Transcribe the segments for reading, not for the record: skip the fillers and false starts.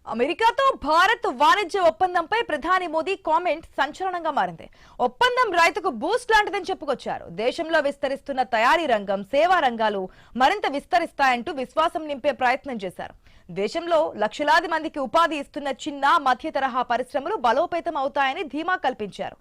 అమెరికాతో భారత్ వాణిజ్య ఒప్పందంపై ప్రధాని మోదీ కామెంట్ సంచలనంగా మారింది. ఒప్పందం రైతుకు బూస్ట్ లాంటిదని చెప్పుకొచ్చారు. దేశంలో విస్తరిస్తున్న తయారీ రంగం, సేవా రంగాలు మరింత విస్తరిస్తాయంటూ విశ్వాసం నింపే ప్రయత్నం చేశారు. దేశంలో లక్షలాది మందికి ఉపాధి ఇస్తున్న చిన్న, మధ్య తరహా పరిశ్రమలు బలోపేతం అవుతాయని ధీమా కల్పించారు.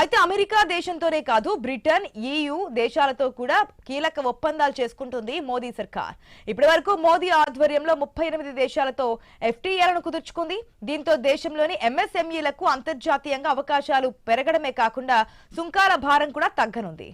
అయితే అమెరికా దేశంతోనే కాదు, బ్రిటన్, EU దేశాలతో కూడా కీలక ఒప్పందాలు చేసుకుంటుంది మోదీ సర్కార్. ఇప్పటి వరకు మోదీ ఆధ్వర్యంలో 38 దేశాలతో FTAలను కుదుర్చుకుంది. దీంతో దేశంలోని MSMEలకు అంతర్జాతీయంగా అవకాశాలు పెరగడమే కాకుండా సుంకాల భారం కూడా తగ్గనుంది.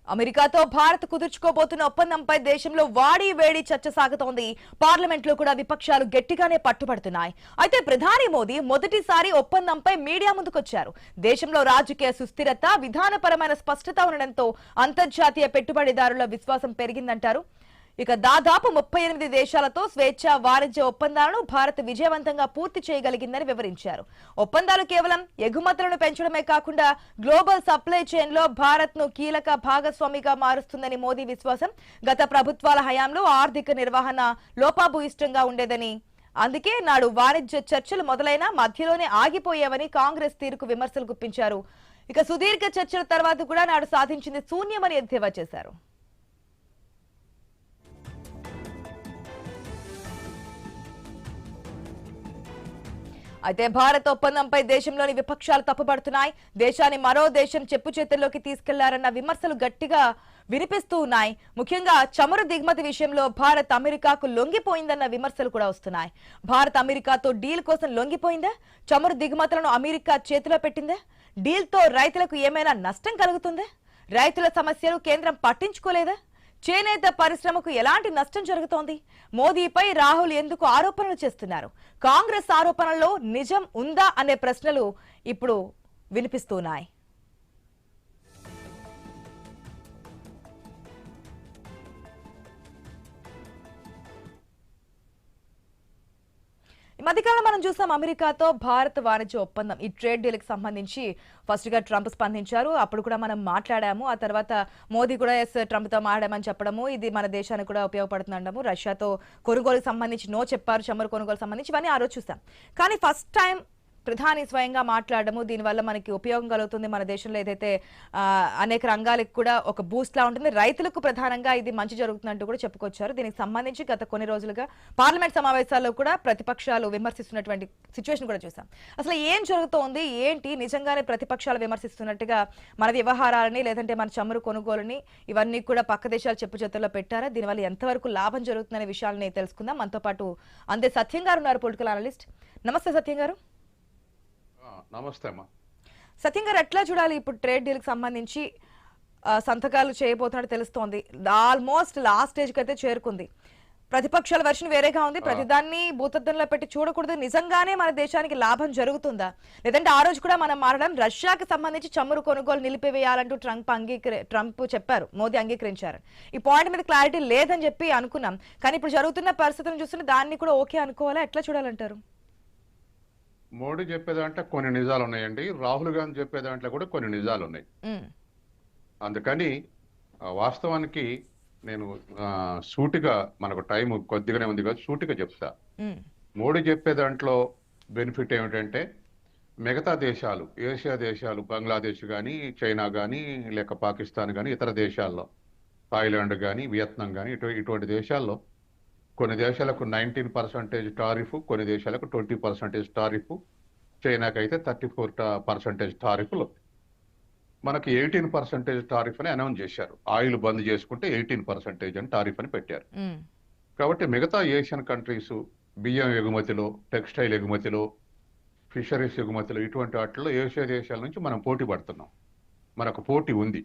అమెరికాతో భారత్ కుదుర్చుకోబోతున్న ఒప్పందంపై దేశంలో వాడి వేడి చర్చ సాగుతోంది. పార్లమెంట్ లో కూడా విపక్షాలు గట్టిగానే పట్టుబడుతున్నాయి. అయితే ప్రధాని మోదీ మొదటిసారి ఒప్పందంపై మీడియా ముందుకొచ్చారు. దేశంలో రాజకీయ సుస్థిరత, విధానపరమైన స్పష్టత ఉండడంతో అంతర్జాతీయ పెట్టుబడిదారుల విశ్వాసం పెరిగిందంటారు. ఇక దాదాపు 38 దేశాలతో స్వేచ్ఛ వాణిజ్య ఒప్పందాలను భారత్ విజయవంతంగా పూర్తి చేయగలిగిందని వివరించారు. ఒప్పందాలు కేవలం ఎగుమతులను పెంచడమే కాకుండా గ్లోబల్ సప్లై చైన్ లో భారత్ ను కీలక భాగస్వామిగా మారుస్తుందని మోదీ విశ్వాసం. గత ప్రభుత్వాల హయాంలో ఆర్థిక నిర్వహణ లోపభూయిష్టంగా ఉండేదని, అందుకే నాడు వాణిజ్య చర్చలు మొదలైన మధ్యలోనే ఆగిపోయేవని కాంగ్రెస్ తీరుకు విమర్శలు గుప్పించారు. ఇక సుదీర్ఘ చర్చల తర్వాత కూడా నాడు సాధించింది శూన్యమని ఎద్దేవా చేశారు. అయితే భారత్ ఒప్పందంపై దేశంలోని విపక్షాలు తప్పుపడుతున్నాయి. దేశాన్ని మరో దేశం చెప్పు చేతుల్లోకి తీసుకెళ్లారన్న విమర్శలు గట్టిగా వినిపిస్తూ ఉన్నాయి. ముఖ్యంగా చమురు దిగుమతి విషయంలో భారత్ అమెరికాకు లొంగిపోయిందన్న విమర్శలు కూడా వస్తున్నాయి. భారత్ అమెరికాతో డీల్ కోసం లొంగిపోయిందా? చమురు దిగుమతులను అమెరికా చేతిలో పెట్టిందా? డీల్తో రైతులకు ఏమైనా నష్టం కలుగుతుందా? రైతుల సమస్యలు కేంద్రం పట్టించుకోలేదా? చేనేత పరిశ్రమకు ఎలాంటి నష్టం జరుగుతోంది? మోదీపై రాహుల్ ఎందుకు ఆరోపణలు చేస్తున్నారు? కాంగ్రెస్ ఆరోపణల్లో నిజం ఉందా అనే ప్రశ్నలు ఇప్పుడు వినిపిస్తున్నాయి. ఈ మధ్యకాలం మనం చూసాం అమెరికాతో భారత్ వాణిజ్య ఒప్పందం, ఈ ట్రేడ్ డీల్ కి సంబంధించి ఫస్ట్ గా ట్రంప్ స్పందించారు. అప్పుడు కూడా మనం మాట్లాడాము. ఆ తర్వాత మోదీ కూడా ట్రంప్ తో మాట్లాడామని చెప్పడము, ఇది మన దేశానికి కూడా ఉపయోగపడుతుండము. రష్యాతో కొనుగోలుకు సంబంధించి నో చెప్పారు, చమురు కొనుగోలు సంబంధించి ఇవన్నీ ఆ రోజు చూసాం. కానీ ఫస్ట్ టైం ప్రధాని స్వయంగా మాట్లాడము, దీనివల్ల మనకి ఉపయోగం కలుగుతుంది. మన దేశంలో ఏదైతే అనేక రంగాలకు కూడా ఒక బూస్ట్ లా ఉంటుంది, రైతులకు ప్రధానంగా ఇది మంచి జరుగుతుందంటూ కూడా చెప్పుకొచ్చారు. దీనికి సంబంధించి గత కొన్ని రోజులుగా పార్లమెంట్ సమావేశాల్లో కూడా ప్రతిపక్షాలు విమర్శిస్తున్నటువంటి సిచ్యువేషన్ కూడా చూసాం. అసలు ఏం జరుగుతోంది, ఏంటి? నిజంగానే ప్రతిపక్షాలు విమర్శిస్తున్నట్టుగా మన వ్యవహారాలని, లేదంటే మన చమురు కొనుగోలుని ఇవన్నీ కూడా పక్క దేశాలు చెప్పు చేతుల్లో పెట్టారా? దీనివల్ల ఎంతవరకు లాభం జరుగుతుందనే విషయాలని తెలుసుకుందాం. మనతో పాటు అందే సత్యం గారు ఉన్నారు, పొలిటికల్ అనలిస్ట్. నమస్తే సత్యం గారు. నమస్తే అమ్మా. సత్యం గారు, ఎట్లా చూడాలి ఇప్పుడు ట్రేడ్ డీల్ కి సంబంధించి సంతకాలు చేయబోతున్నట్టు తెలుస్తోంది. ఆల్మోస్ట్ లాస్ట్ స్టేజ్ కి అయితే చేరుకుంది. ప్రతిపక్షాల వర్షన్ వేరేగా ఉంది. ప్రతిదాన్ని భూతద్దంలో పెట్టి చూడకూడదు. నిజంగానే మన దేశానికి లాభం జరుగుతుందా? లేదంటే ఆ రోజు కూడా మనం మారడం, రష్యాకి సంబంధించి చమురు కొనుగోలు నిలిపివేయాలంటూ ట్రంప్ చెప్పారు, మోదీ అంగీకరించారు. ఈ పాయింట్ మీద క్లారిటీ లేదని చెప్పి అనుకున్నాం. కానీ ఇప్పుడు జరుగుతున్న పరిస్థితులను చూస్తుంటే దాన్ని కూడా ఓకే అనుకోవాలా? ఎట్లా చూడాలంటారు? మోడీ చెప్పేదాంట్లో కొన్ని నిజాలు ఉన్నాయండి, రాహుల్ గాంధీ చెప్పేదాంట్లో కూడా కొన్ని నిజాలు ఉన్నాయి. అందుకని వాస్తవానికి నేను సూటిగా, మనకు టైం కొద్దిగానే ఉంది కదా, సూటిగా చెప్తా. మోడీ చెప్పే దాంట్లో బెనిఫిట్ ఏమిటంటే, మిగతా దేశాలు, ఏషియా దేశాలు, బంగ్లాదేశ్ కానీ, చైనా కానీ, లేక పాకిస్తాన్ కానీ, ఇతర దేశాల్లో, థాయిలాండ్ కానీ, వియత్నాం కానీ, ఇటువంటి దేశాల్లో కొన్ని దేశాలకు 19% టారిఫ్, కొన్ని దేశాలకు 20% టారిఫ్, చైనాకి అయితే 34% టారిఫ్లు, మనకి 18% టారిఫ్ అని అనౌన్స్ చేశారు. ఆయిల్ బంద్ చేసుకుంటే 18% అని టారిఫ్ అని పెట్టారు. కాబట్టి మిగతా ఏషియన్ కంట్రీస్ బియ్యం ఎగుమతిలో, టెక్స్టైల్ ఎగుమతిలో, ఫిషరీస్ ఎగుమతిలో, ఇటువంటి వాటిల్లో ఏషియా దేశాల నుంచి మనం పోటీ పడుతున్నాం. మనకు పోటీ ఉంది.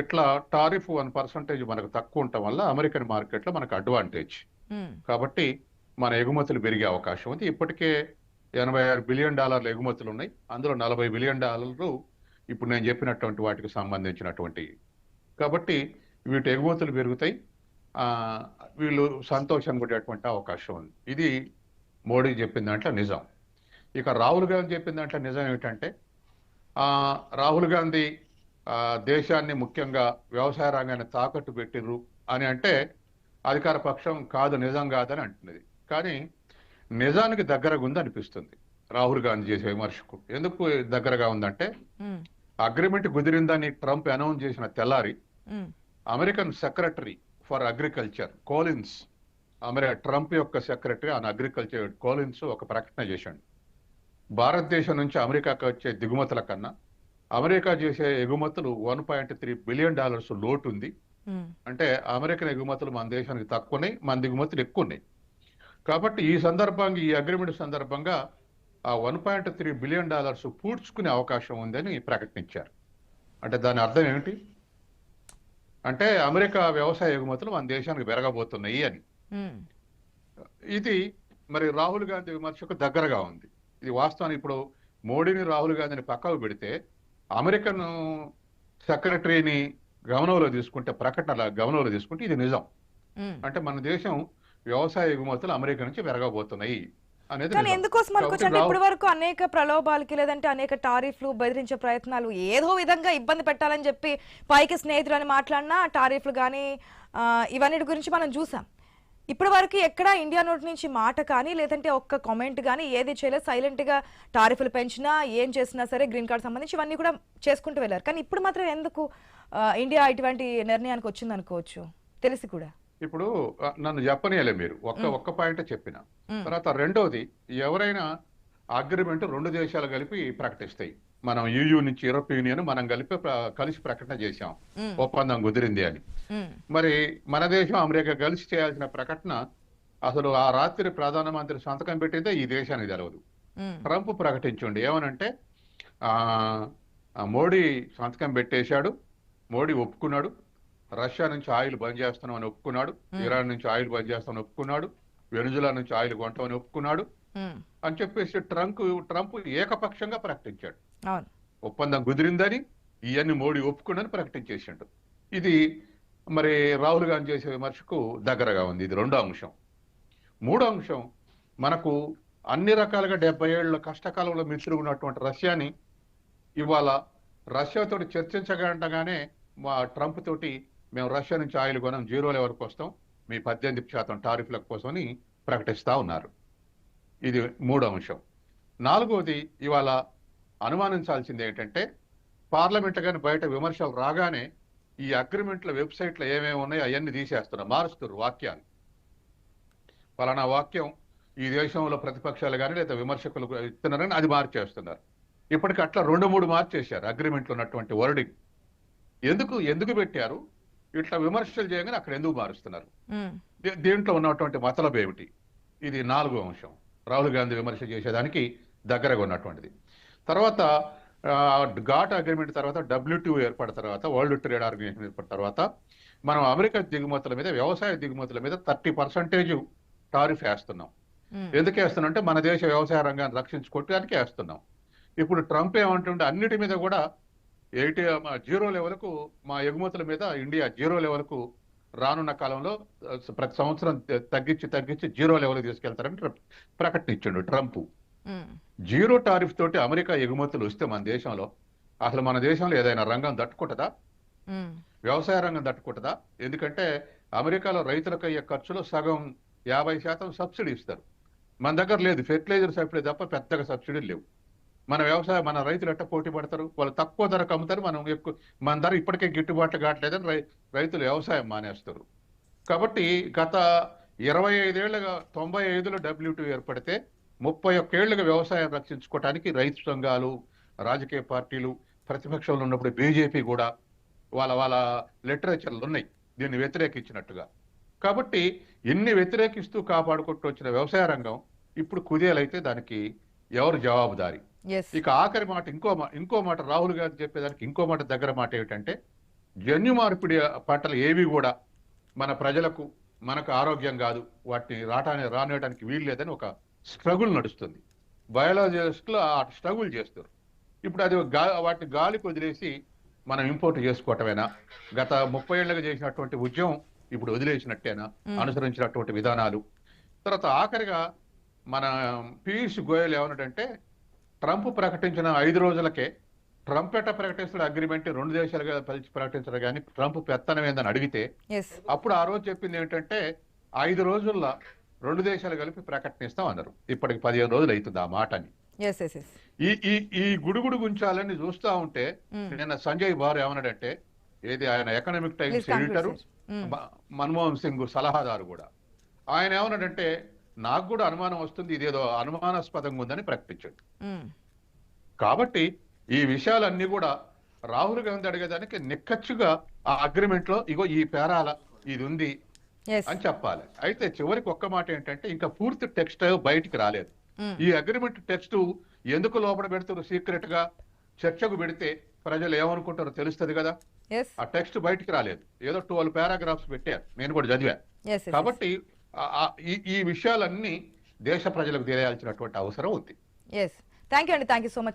ఇట్లా టారిఫ్ 1% మనకు తక్కువ ఉండటం వల్ల అమెరికన్ మార్కెట్ లో మనకు అడ్వాంటేజ్. కాబట్టి మన ఎగుమతులు పెరిగే అవకాశం ఉంది. ఇప్పటికే $86 బిలియన్ ఎగుమతులు ఉన్నాయి. అందులో $40 బిలియన్ ఇప్పుడు నేను చెప్పినటువంటి వాటికి సంబంధించినటువంటి. కాబట్టి వీటి ఎగుమతులు పెరుగుతాయి. ఆ, వీళ్ళు సంతోషంగా ఉండేటువంటి అవకాశం ఉంది. ఇది మోడీ చెప్పిన దాంట్లో నిజం. ఇక రాహుల్ గాంధీ చెప్పిన దాంట్లో నిజం ఏమిటంటే ఆ, రాహుల్ గాంధీ దేశాన్ని ముఖ్యంగా వ్యవసాయ రంగాన్ని తాకట్టు పెట్టిర్రు అని అంటే అధికార పక్షం కాదు, నిజం కాదని అంటున్నది. కానీ నిజానికి దగ్గరగా ఉంది అనిపిస్తుంది రాహుల్ గాంధీ చేసే విమర్శకు. ఎందుకు దగ్గరగా ఉందంటే అగ్రిమెంట్ కుదిరిందని ట్రంప్ అనౌన్స్ చేసిన తెల్లారి American secretary for agriculture Collins, Trump యొక్క సెక్రటరీ ఆన్ అగ్రికల్చర్ కోలిన్స్ ఒక ప్రకటన చేశాడు. భారతదేశం నుంచి అమెరికాకు వచ్చే దిగుమతుల కన్నా అమెరికా చేసే ఎగుమతులు $1.3 బిలియన్ లోటు ఉంది. అంటే అమెరికన్ ఎగుమతులు మన దేశానికి తక్కువన్నాయి, మన దిగుమతులు ఎక్కువ ఉన్నాయి. కాబట్టి ఈ సందర్భంగా, ఈ అగ్రిమెంట్ సందర్భంగా ఆ $1.3 బిలియన్ పూడ్చుకునే అవకాశం ఉందని ప్రకటించారు. అంటే దాని అర్థం ఏమిటి అంటే అమెరికా వ్యవసాయ ఎగుమతులు మన దేశానికి పెరగబోతున్నాయి అని. ఇది మరి రాహుల్ గాంధీ విమర్శకు దగ్గరగా ఉంది. ఇది వాస్తవానికి ఇప్పుడు మోడీని రాహుల్ గాంధీని పక్కకు పెడితే అమెరికన్ సెక్రటరీని గమనంలో తీసుకుంటే, ప్రకటన గమనంలో తీసుకుంటే ఇది నిజం. అంటే మన దేశం వ్యవసాయ ఎగుమతులు అమెరికా నుంచి పెరగబోతున్నాయి అనేది కానీ నిజం. ఎందుకోసం అనుకోవచ్చు అంటే ఇప్పటి వరకు అనేక ప్రలోభాలకి లేదంటే అనేక టారిఫ్లు బెదిరించే ప్రయత్నాలు ఏదో విధంగా ఇబ్బంది పెట్టాలని చెప్పి పైకి స్నేహితులు అని మాట్లాడినా టారిఫ్లు కానీ ఇవన్నిటి గురించి మనం చూసాం. ఇప్పటి వరకు ఎక్కడ ఇండియా నోటి నుంచి మాట కానీ లేదంటే ఒక్క కామెంట్ కానీ ఏది చేయలేదు. సైలెంట్ గా టారిఫ్లు పెంచినా ఏం చేసినా సరే గ్రీన్ కార్డ్ సంబంధించి ఇవన్నీ కూడా చేసుకుంటూ వెళ్ళారు. కానీ ఇప్పుడు మాత్రం ఎందుకు ఇండియా ఇటువంటి నిర్ణయానికి వచ్చింది అనుకోవచ్చు తెలిసి కూడా? ఇప్పుడు నన్ను చెప్పనీయలే మీరు ఒక్క పాయింట్ చెప్పిన తర్వాత. రెండోది, ఎవరైనా అగ్రిమెంట్ రెండు దేశాలు కలిపి ప్రకటిస్తాయి. మనం EU నుంచి యూరోపియన్ యూనియన్ మనం కలిసి ప్రకటన చేశాం, ఒప్పందం కుదిరింది అని. మరి మన దేశం అమెరికా కలిసి చేయాల్సిన ప్రకటన అసలు ఆ రాత్రి ప్రధానమంత్రి సంతకం పెట్టిందే ఈ దేశానికి తెలవదు. ట్రంప్ ప్రకటించండి ఏమనంటే మోడీ సంతకం పెట్టేశాడు, మోడీ ఒప్పుకున్నాడు, రష్యా నుంచి ఆయిల్ బంద్ చేస్తామని ఒప్పుకున్నాడు, ఇరాన్ నుంచి ఆయిల్ బంద్ చేస్తామని ఒప్పుకున్నాడు, వెనుజులా నుంచి ఆయిల్ కొంటామని ఒప్పుకున్నాడు అని చెప్పేసి ట్రంప్ ఏకపక్షంగా ప్రకటించాడు. ఒప్పందం కుదిరిందని, ఇవన్నీ మోడీ ఒప్పుకున్నని ప్రకటించేసాడు. ఇది మరి రాహుల్ గాంధీ చేసే విమర్శకు దగ్గరగా ఉంది. ఇది రెండో అంశం. మూడో అంశం, మనకు అన్ని రకాలుగా 70 ఏళ్ల కష్టకాలంలో మిత్రున్నటువంటి రష్యాని ఇవాళ రష్యాతోటి చర్చించగానే మా ట్రంప్ తోటి మేము రష్యా నుంచి ఆయిల్ కొనం, 0 లెవెల్కి వస్తాం, మీ 18% టారిఫ్ల కోసమని ప్రకటిస్తా ఉన్నారు. ఇది మూడో అంశం. నాలుగోది, ఇవాళ అనుమానించాల్సింది ఏంటంటే పార్లమెంట్ కానీ బయట విమర్శలు రాగానే ఈ అగ్రిమెంట్ల వెబ్సైట్లో ఏమేమి ఉన్నాయో అవన్నీ తీసేస్తున్నారు, మారుస్తున్నారు వాక్యాలు. పలానా వాక్యం ఈ దేశంలో ప్రతిపక్షాలు కానీ లేదా విమర్శకులు ఇస్తున్నారని అది మార్చేస్తున్నారు. ఇప్పటికి అట్లా 2-3 మార్చేశారు అగ్రిమెంట్లో ఉన్నటువంటి వర్డింగ్. ఎందుకు పెట్టారు? ఇట్లా విమర్శలు చేయగానే అక్కడ ఎందుకు మారుస్తున్నారు? దీంట్లో ఉన్నటువంటి మతలబు ఏమిటి? ఇది నాలుగో అంశం, రాహుల్ గాంధీ విమర్శ చేసేదానికి దగ్గరగా ఉన్నటువంటిది. తర్వాత ఘాట్ అగ్రిమెంట్ తర్వాత WTO ఏర్పడిన తర్వాత, వరల్డ్ ట్రేడ్ ఆర్గనైజేషన్ ఏర్పడిన తర్వాత మనం అమెరికా దిగుమతుల మీద, వ్యవసాయ దిగుమతుల మీద 30% టారిఫ్ వేస్తున్నాం. ఎందుకు వేస్తున్నాం అంటే మన దేశ వ్యవసాయ రంగాన్ని రక్షించుకోవడానికి వేస్తున్నాం. ఇప్పుడు ట్రంప్ ఏమంటుంటే అన్నిటి మీద కూడా 0 లెవెల్కు మా ఎగుమతుల మీద ఇండియా 0 లెవెల్కు రానున్న కాలంలో ప్రతి సంవత్సరం తగ్గించి 0 లెవెల్ తీసుకెళ్తారని ప్రకటించాడు ట్రంప్. 0 టారిఫ్ తోటి అమెరికా ఎగుమతులు వస్తే మన దేశంలో అసలు మన దేశంలో ఏదైనా రంగం తట్టుకుంటుందా? వ్యవసాయ రంగం తట్టుకుంటుందా? ఎందుకంటే అమెరికాలో రైతులకు అయ్యే ఖర్చులో సగం 50% సబ్సిడీ ఇస్తారు. మన దగ్గర లేదు, ఫెర్టిలైజర్ సబ్సిడీ తప్ప పెద్దగా సబ్సిడీలు లేవు. మన రైతులు ఎట్ట పోటీ పడతారు? వాళ్ళు తక్కువ ధరకు అమ్ముతారు, మనం ఎక్కువ, మన ధర ఇప్పటికే గిట్టుబాట్లు కావట్లేదని రైతులు వ్యవసాయం మానేస్తారు. కాబట్టి గత 25 ఏళ్లుగా 95లో WTO ఏర్పడితే 31 ఏళ్లుగా వ్యవసాయం రక్షించుకోవడానికి రైతు సంఘాలు, రాజకీయ పార్టీలు, ప్రతిపక్షంలో ఉన్నప్పుడు బీజేపీ కూడా వాళ్ళ లిటరేచర్లు ఉన్నాయి దీన్ని వ్యతిరేకించినట్టుగా. కాబట్టి ఎన్ని వ్యతిరేకిస్తూ కాపాడుకుంటూ వచ్చిన వ్యవసాయ రంగం ఇప్పుడు కుదేలైతే దానికి ఎవరు జవాబుదారి? ఇక ఆఖరి మాట, ఇంకో మాట రాహుల్ గాంధీ చెప్పేదానికి ఇంకో మాట దగ్గర మాట ఏమిటంటే జన్యు మార్పిడి పంటలు ఏవి కూడా మన ప్రజలకు, మనకు ఆరోగ్యం కాదు, వాటిని రానియడానికి వీలు లేదని ఒక స్ట్రగుల్ నడుస్తుంది. బయాలజిస్టులు ఆ స్ట్రగుల్ చేస్తారు. ఇప్పుడు అది వాటి గాలికి వదిలేసి మనం ఇంపోర్ట్ చేసుకోవటమేనా? గత 30 ఏళ్ళగా చేసినటువంటి ఉద్యమం ఇప్పుడు వదిలేసినట్టేనా? అనుసరించినటువంటి విధానాలు. తర్వాత ఆఖరిగా మన పీయూష్ గోయల్ ఏమన్నాడంటే, ట్రంప్ ప్రకటించిన 5 రోజులకే ట్రంప్ ఎట్ట ప్రకటిస్తున్న అగ్రిమెంట్ 2 దేశాలుగా ప్రకటించడం కానీ ట్రంప్ పెత్తనం ఏందని అడిగితే ఎస్ అప్పుడు ఆ రోజు చెప్పింది ఏంటంటే 5 రోజుల్లో 2 దేశాలు కలిపి ప్రకటనిస్తాం అన్నారు. ఇప్పటికి 15 రోజులు అవుతుంది ఆ మాటని. ఎస్ ఎస్ ఎస్ ఈ ఈ ఈ గుడుగుడు గుంచాలని చూస్తా ఉంటే నిన్న సంజయ్ బార్ ఏమన్నాడంటే, ఏది ఆయన economic please times conclude editor, sir. Manmohan Singh సలహాదారు కూడా. ఆయన ఏమన్నాడంటే, నాకు కూడా అనుమానం వస్తుంది, ఇదేదో అనుమానాస్పదంగా ఉందని ప్రకటించాడు. కాబట్టి ఈ విషయాలన్నీ కూడా రాహుల్ గాంధీ అడిగేదానికి నిక్కచ్చుగా ఆ అగ్రిమెంట్ లో ఇగో ఈ పేరాల ఇది ఉంది ఎస్ అని చెప్పాలి. అయితే చివరికి ఒక్క మాట ఏంటంటే, ఇంకా పూర్తి టెక్స్ట్ బయటికి రాలేదు. ఈ అగ్రిమెంట్ టెక్స్ట్ ఎందుకు లోపల పెడుతారు సీక్రెట్ గా? చర్చకు పెడితే ప్రజలు ఏమనుకుంటారో తెలుస్తుంది కదా. ఎస్ ఆ టెక్స్ట్ బయటికి రాలేదు, ఏదో 12 పారాగ్రాఫ్స్ పెట్టారు, నేను కూడా చదివా. ఎస్ కాబట్టి ఈ విషయాలన్నీ దేశ ప్రజలకు తెలియాల్సినటువంటి అవసరం ఉంది. ఎస్ థ్యాంక్ యూ అండి, థ్యాంక్ యూ సో మచ్.